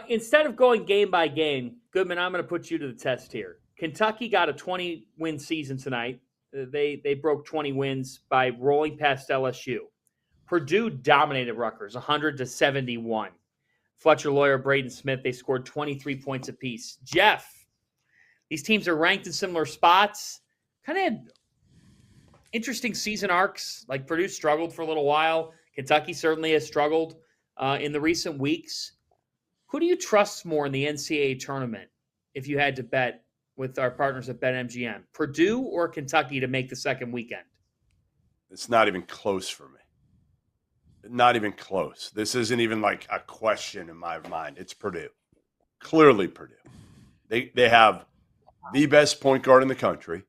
Instead of going game by game, Goodman, I'm going to put you to the test here. Kentucky got a 20-win season tonight. They broke 20 wins by rolling past LSU. Purdue dominated Rutgers 100-71. Fletcher Lawyer, Braden Smith, they scored 23 points apiece. Jeff, these teams are ranked in similar spots. Kind of interesting season arcs. Like Purdue struggled for a little while. Kentucky certainly has struggled in the recent weeks. Who do you trust more in the NCAA tournament if you had to bet with our partners at BetMGM? Purdue or Kentucky to make the second weekend? It's not even close for me. Not even close. This isn't even like a question in my mind. It's Purdue. Clearly Purdue. They have the best point guard in the country.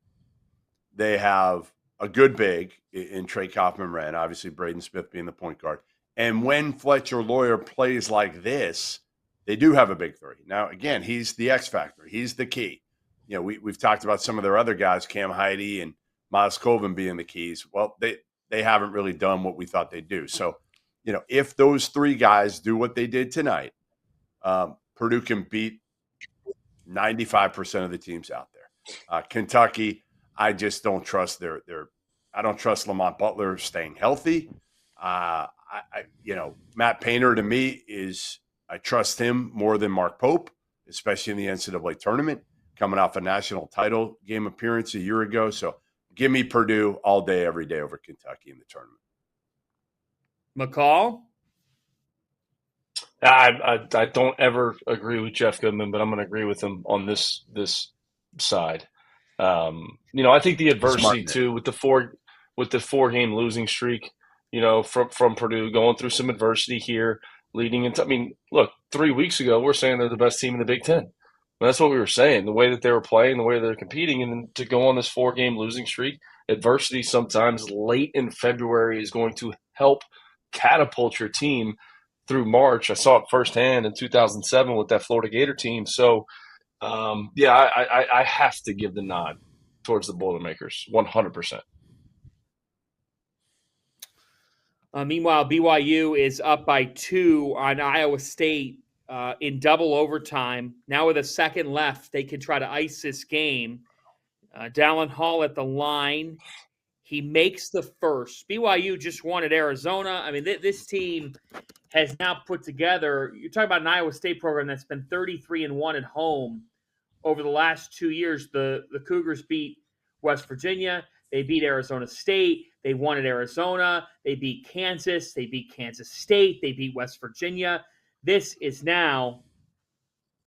They have a good big in Trey Kaufman-Wren, obviously Braden Smith being the point guard. And when Fletcher Lawyer plays like this, they do have a big three. Now, again, he's the X factor. He's the key. You know, we've talked about some of their other guys, Cam Heide and Miles Colvin being the keys. Well, they haven't really done what we thought they'd do. So, you know, if those three guys do what they did tonight, Purdue can beat 95% of the teams out there. Kentucky, I just don't trust I don't trust Lamont Butler staying healthy. Matt Painter to me I trust him more than Mark Pope, especially in the NCAA tournament, coming off a national title game appearance a year ago. So give me Purdue all day, every day over Kentucky in the tournament. McCall? I don't ever agree with Jeff Goodman, but I'm going to agree with him on this side. I think the adversity too with the four game losing streak, from Purdue going through some adversity here, leading into. I mean, look, 3 weeks ago we're saying they're the best team in the Big Ten. And that's what we were saying. The way that they were playing, the way they're competing, and then to go on this 4 game losing streak, adversity sometimes late in February is going to help catapult your team through March. I saw it firsthand in 2007 with that Florida Gator team. So, I have to give the nod towards the Boilermakers, 100%. Meanwhile, BYU is up by 2 on Iowa State in double overtime. Now with a second left, they can try to ice this game. Dallin Hall at the line. He makes the first. BYU just won at Arizona. I mean, this team has now put together – you're talking about an Iowa State program that's been 33-1 at home over the last 2 years. The Cougars beat West Virginia. They beat Arizona State. They won at Arizona. They beat Kansas. They beat Kansas State. They beat West Virginia. This is now